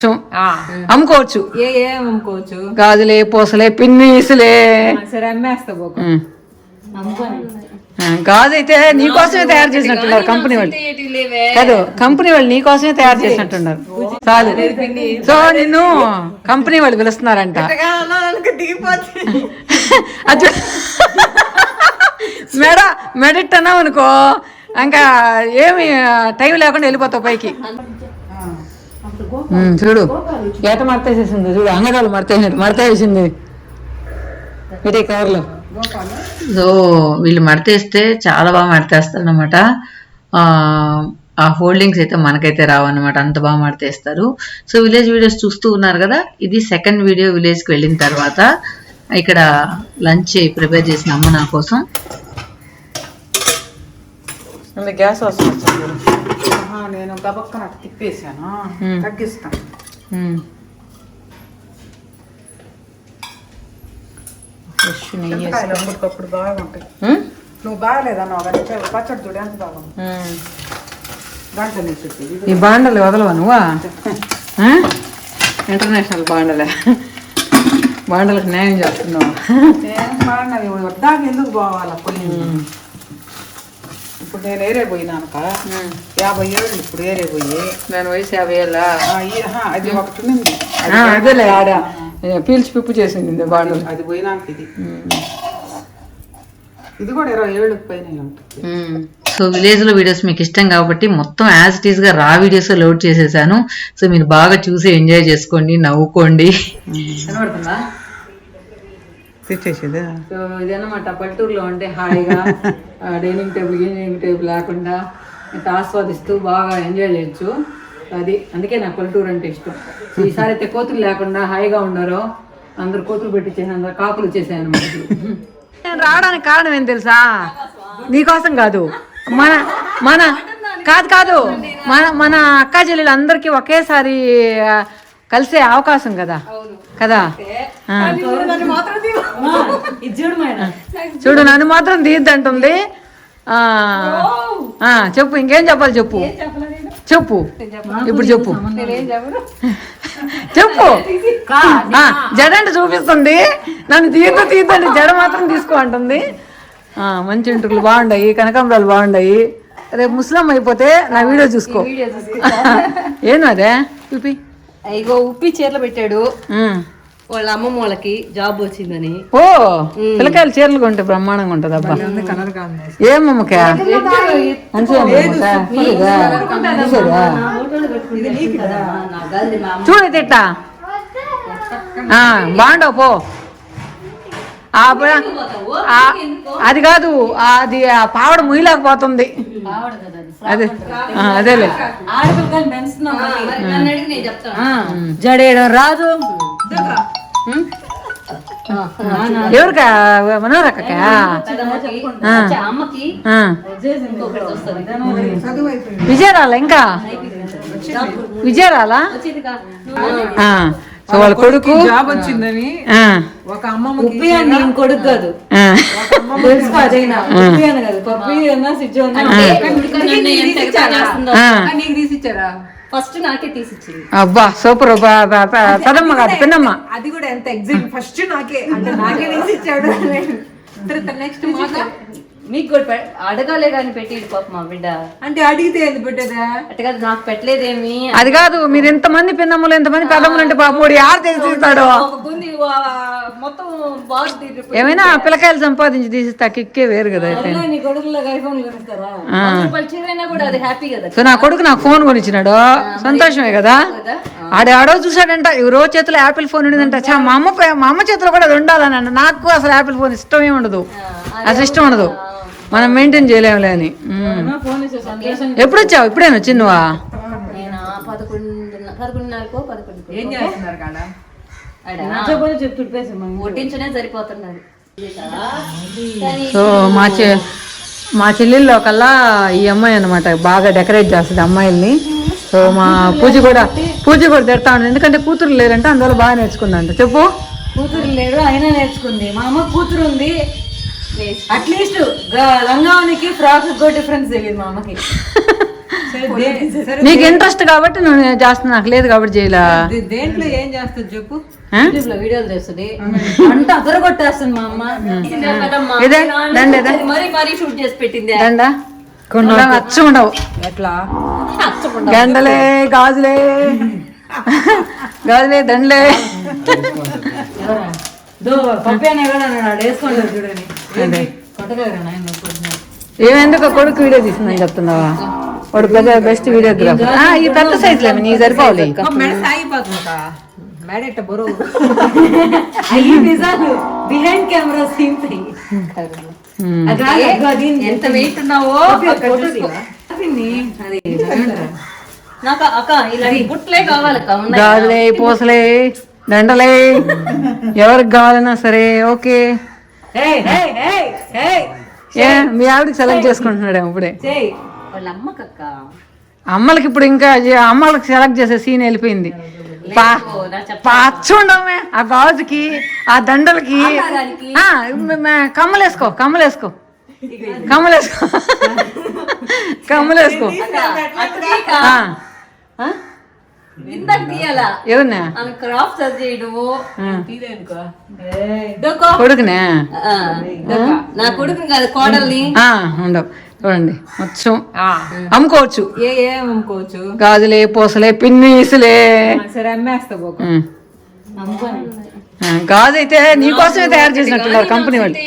అమ్ముకోవచ్చు. అమ్ముకోవచ్చు, గాజులే, పూసలే, పిన్నీసులే. సరే అమ్మేస్తా. గాజు అయితే నీకోసమే తయారు చేసినట్టున్నారు కంపెనీ వాళ్ళు. కాదు, కంపెనీ వాళ్ళు నీకోసమే తయారు చేసినట్టున్నారు. చాలు. సో నిన్ను కంపెనీ వాళ్ళు పిలుస్తున్నారంట. మెడిట్ అన్నావు అనుకో, ఇంకా ఏమి టైం లేకుండా వెళ్ళిపోతావు పైకి. చూడు ఏట మడతేసేసింది, చూడు అంగడాలు మడతేసింది ఇటే కవర్లో. సో వీళ్ళు మడతేస్తే చాలా బాగా మడతేస్తారు అనమాట. ఆ హోల్డింగ్స్ అయితే మనకైతే రావన్నమాట, అంత బాగా మడతేస్తారు. సో విలేజ్ వీడియోస్ చూస్తూ ఉన్నారు కదా, ఇది సెకండ్ వీడియో విలేజ్కి వెళ్ళిన తర్వాత. ఇక్కడ లంచ్ ప్రిపేర్ చేసిన అమ్మ నా కోసం. గ్యాస్ వస్తుంది, నేను గబక్కన తిప్పేసాను, తగ్గిస్తాను. అప్పటికప్పుడు బాగుంటాయి. నువ్వు బాగాలేదన్నావు కానీ పచ్చడి చూడు ఎంత బాగుంది. ఈ బాండలు వదలవా నువ్వా? ఇంటర్నేషనల్ బాండలకు న్యాయం చేస్తున్నావు. వద్దాక ఎందుకు పోవాలా పొయ్యి? ఇప్పుడు నేను ఏరే పోయినాక 50 ఏళ్ళు, ఇప్పుడు ఏరే పోయి నేను వయసు 50 ఏళ్ళ. అది ఒకటి ఉంది, అదేలే ఆడ పీల్చి పిప్పు చేసింది బాండలు. అది పోయినాక ఇది కూడా 20 ఏళ్ళకి పైన ఉంటుంది. సో విలేజ్ లో వీడియోస్ మీకు ఇష్టం కాబట్టి మొత్తం యాజ్ ఇట్ ఈస్ గా రా వీడియోస్ లోడ్ చేసేసాను. సో మీరు బాగా చూసి ఎంజాయ్ చేసుకోండి, నవ్వుకోండి. కనబడుతుందా తెచ్చేసేది? సో ఇదన్నమాట పల్లెటూరులో ఉంటే హాయిగా డైనింగ్ టేబుల్ లేకుండా ఇట్లా ఆస్వాదిస్తూ బాగా ఎంజాయ్ చేయొచ్చు. అది అందుకే నాకు పల్లెటూరు అంటే ఇష్టం. ఈసారి అయితే కోతులు లేకుండా హాయిగా ఉండరు. అందరు కోతులు పెట్టించేసి అందరు కాపులు చేసాను అనమాట. నేను రావడానికి కారణం ఏం తెలుసా? నీకోసం కాదు, మన మన కాదు మన అక్కా చెల్లెలు అందరికీ ఒకేసారి కలిసే అవకాశం కదా. చూడు నన్ను మాత్రం తీయద్దంటుంది. చెప్పు, ఇంకేం చెప్పాలి చెప్పు. ఇప్పుడు చెప్పు. జడ అంటే చూపిస్తుంది, నన్ను తీద్దండి, జడ మాత్రం తీసుకో అంటుంది. మంచి ఇంటర్లు బాగుండాయి, కనకాంబరాలు బాగుండాయి. రేపు ముస్లిం అయిపోతే నా వీడియో చూసుకో. ఏను అదే చూపి. ఇగో ఉప్పి చీరలు పెట్టాడు వాళ్ళ అమ్మమ్మ వాళ్ళకి జాబ్ వచ్చిందని. ఓ పిల్లకాయలు చీరలు కొంటే బ్రహ్మాండంగా ఉంటది. అబ్బా ఏమమ్మకా చూడైతే ఇట్టా బాగుండవు పో. అది కాదు, అది ఆ పావడ ముయ్యలేకపోతుంది. అదేలే జడేయడం రాదు. ఎవరికా? మనోరక్క విజయరాలా? ఇంకా విజయరాలా? సో వాళ్ళ కొడుకు జాబ్ వచ్చిందని ఒక అమ్మమ్మ కొడుకు కాదు తీసిచ్చారా? ఫస్ట్ నాకే తీసిచ్చింది. అబ్బా సూపర్. పదమ్మ కాదు పిన్నమ్మ. అది కూడా ఎంత ఎగ్జాక్ట్ ఫస్ట్ నాకే అంటే నాకే తీసిచ్చాడు. నెక్స్ట్ మీకు కూడా అడగాలే కానీ పెట్టి పాప మా బిడ్డ అంటే అడిగితే ఎందుకు పెట్టేదా? అంటే కాదు, నాకు పెట్టలేదేమి. అది కాదు, మీరు ఎంతమంది పిన్నమ్మలు ఎంతమంది పెద్దమ్మలు అంటే పాప యారు తీసిస్తాడు. మొత్తం బాగా ఏమైనా పిల్లకాయలు సంపాదించి తీసిస్తా కిక్కే వేరు కదా. సో నా కొడుకు నాకు ఫోన్ కొనిచ్చినాడు, సంతోషమే కదా. ఆడో చూసాడంట, ఎవరో చేతిలో యాపిల్ ఫోన్ ఉండదంట. మా అమ్మ చేతిలో కూడా అది ఉండాలని. నాకు అసలు యాపిల్ ఫోన్ ఇష్టమే ఉండదు, అసలు ఇష్టం ఉండదు. మనం మెయింటైన్ చేయలేములే అని. ఎప్పుడు వచ్చావు? ఇప్పుడేనా వచ్చింది నువ్వా? సో మా చెల్లెల్లో కల్లా ఈ అమ్మాయి అనమాట బాగా డెకరేట్ చేస్తుంది అమ్మాయిల్ని. సో మా పూజ కూడా తిడతా ఉంది, ఎందుకంటే కూతురు లేరంటే అందువల్ల బాగా నేర్చుకుందంట. చెప్పు. కూతురు లేరు అయినా నేర్చుకుంది. మా అమ్మ కూతురు ఉంది, అట్లీస్ట్ లంగానికి ఫ్రాక్ డిఫరెన్స్ తెలియదు మా అమ్మకి. నీకు ఇంట్రెస్ట్ కాబట్టి నువ్వు చేస్తున్నా, నాకు లేదు కాబట్టి చేయలా. దేంట్లో ఏం చేస్తుంది చెప్పు. యూట్యూబ్ లో వీడియోలు చేస్తుంది అంట అదరగొట్టేస్తుంది మా అమ్మ. ఇదే దండ మరీ షూట్ చేసి పెట్టింది. దండ అచ్చు ఉండవు, ఎట్లా గండలే గాజులే గాజులే దండలే. ఏమెందుకు కొడుకు వీడియో తీసిందని చెప్తున్నావా? వాడు పెద్ద బెస్ట్ వీడియోగ్రాఫర్. ఈ పెద్ద సైజ్ లేమి నీ సరిపోవాలి. మెడ సాగిపోతుందా? మెడ ఇట్ట బరువు. బిహైండ్ కెమెరా సీన్స్ ఎంత వెయిట్ ఉన్నావో నాకు అక్క ఇలాంటి బుట్లే కావాలక్క. గాజులే పూసలే దండలే ఎవరికి కావాలన్నా సరే ఓకే. ఏ మీ ఆవిడకి సెలెక్ట్ చేసుకుంటున్నాడు ఇప్పుడే. వాళ్ళ అమ్మకక్క అమ్మలకి ఇప్పుడు ఇంకా అమ్మలకి సెలెక్ట్ చేసే సీన్ వెళ్ళిపోయింది. పచ్చ ఉండమే ఆ గాజుకి ఆ దండలకి. కమ్మలేసుకో కమ్మలేసుకో కమ్మలేసుకో కమ్మలేసుకో. ఎవరినా కొడుకునే నా కొడుకు కాదు కోడల్ని. ఉండవు చూడండి మొత్తం అమ్ముకోవచ్చు. అమ్ముకోవచ్చు. గాజులే పూసలే పిన్నీసులే. సరే అమ్మేస్తా గాజు అయితే నీకోసమే తయారు చేసినట్టున్నారు కంపెనీ వాళ్ళు.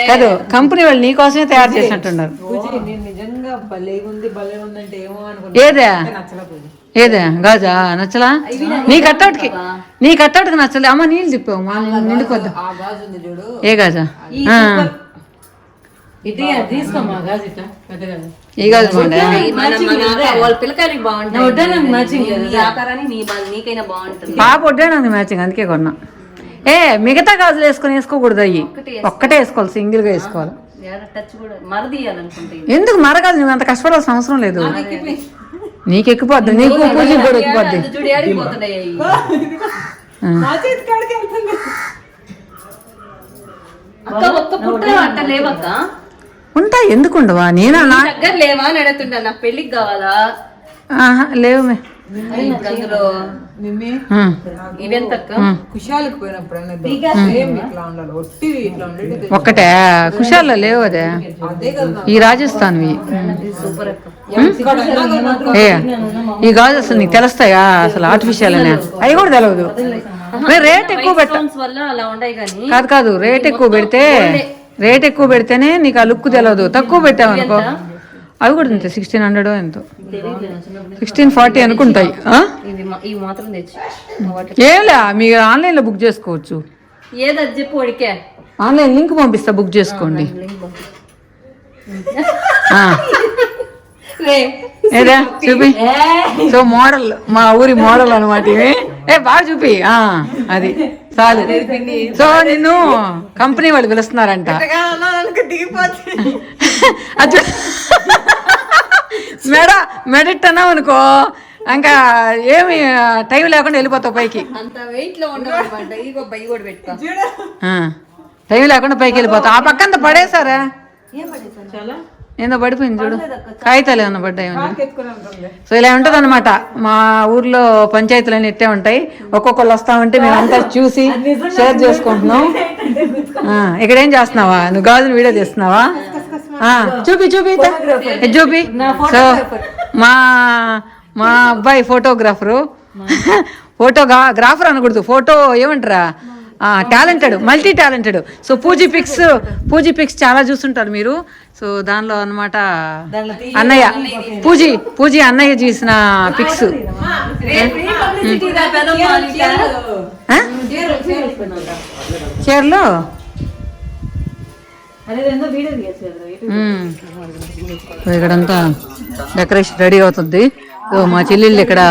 కాదు కంపెనీ వాళ్ళు నీకోసమే తయారు చేసినట్టున్నారు. నిజంగా భలే ఉంది భలే ఉందంటే ఏమో అనుకున్నా. ఏదే ఏదే గాజా నచ్చలా? నీ కట్టౌట్కి నచ్చలే. అమ్మ నీళ్ళు తిప్పావు మా నిండుకొద్దా. ఏ గాజా? ఈ గాజు పాప వడ్డానంది మ్యాచింగ్ అందుకే కొన్నా. మిగతా గాజులు వేసుకోకూడదు, అయ్యి ఒక్కటే వేసుకోవాలి, సింగిల్ గా వేసుకోవాలి. ఎందుకు మరగాదు? నువ్వు అంత కష్టపడాల్సిన అవసరం లేదు. నీకు ఎక్కిపోద్ది, నీకు పూజ కూడా ఎక్కిపోద్ది. ఉంటాయి ఎందుకు ఉండవా? నేనా దగ్గర లేవా అని అడుగుతుంటా. నాకు పెళ్లికి కావాలా? లేవు కుషాలకు పోయినప్పుడు ఒక్కటే కుషాల్లో లేవు. అదే ఈ రాజస్థాన్వి. ఈ గాజు అసలు నీకు తెలుస్తాయా? అసలు ఆర్టిఫిషియల్ అనే అవి కూడా తెలియదు. రేట్ ఎక్కువ కాదు రేట్ ఎక్కువ పెడితేనే నీకు ఆ లుక్ తెలియదు. తక్కువ పెట్టావు అనుకో అవి కూడా అంతే 1600 ఎంతో 1640 అనుకుంటాయి. ఏమిలే మీరు ఆన్లైన్ లో బుక్ చేసుకోవచ్చు. ఆన్లైన్ లింక్ పంపిస్తా, బుక్ చేసుకోండి. ఏదా చూపి. సో మోడల్ మా ఊరి మోడల్ అనమాట ఇవి. బాగా చూపి. అది చాలు. సో నిన్ను కంపెనీ వాళ్ళు పిలుస్తున్నారంట. మెడిట్ అన్నావు అనుకో ఇంకా ఏమి టైం లేకుండా వెళ్ళిపోతావు పైకి. టైం లేకుండా పైకి వెళ్ళిపోతావు. ఆ పక్కంతా పడేసారా? ఏందో పడిపోయింది చూడు, కాగితాలు ఏమన్నా పడ్డాయి. సో ఇలా ఉంటుంది అనమాట. మా ఊర్లో పంచాయతీలన్నీ ఇట్టే ఉంటాయి. ఒక్కొక్కళ్ళు వస్తా ఉంటే మేము అంతా చూసి షేర్ చేసుకుంటున్నాం. ఇక్కడ ఏం చేస్తున్నావా నువ్వు? గాజులు వీడియో తీస్తున్నావా? చూపి చూపి చూపి. సో మా అబ్బాయి ఫోటోగ్రాఫరు. ఫోటోగ్రాఫర్ అనకూడదు, ఫోటో ఏమంటారా, talented, multi talented. So Pooji pics చాలా చూస్తుంటారు మీరు. సో దానిలో అనమాట అన్నయ్య పూజీ అన్నయ్య చేసిన పిక్స్. చీరలో ఇక్కడంతా డెకరేషన్ రెడీ అవుతుంది. సో మా చెల్లెళ్ళు ఇక్కడ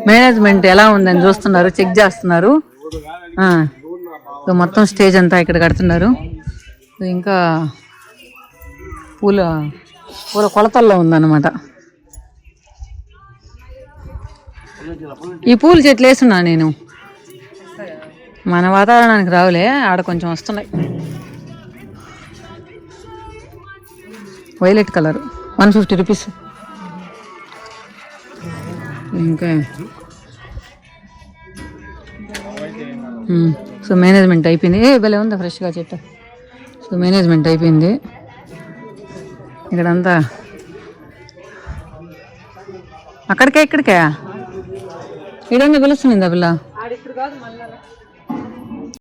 మేనేజ్మెంట్ ఎలా ఉందని చూస్తున్నారు, చెక్ చేస్తున్నారు. సో మొత్తం స్టేజ్ అంతా ఇక్కడ కడుతున్నారు. ఇంకా పూల కొలతల్లో ఉందన్నమాట. ఈ పూల చెట్లు వేస్తున్నా నేను. మన వాతావరణానికి రావులే, ఆడ కొంచెం వస్తున్నాయి. Violet colour 150 rupees. ఇంకా సో మేనేజ్మెంట్ అయిపోయింది. భలే ఉందా ఫ్రెష్గా చెట్టు. సో మేనేజ్మెంట్ అయిపోయింది. ఇక్కడంతా అక్కడికే ఇక్కడికే ఇడంగా పిలుస్తుంది ఆ పిల్ల.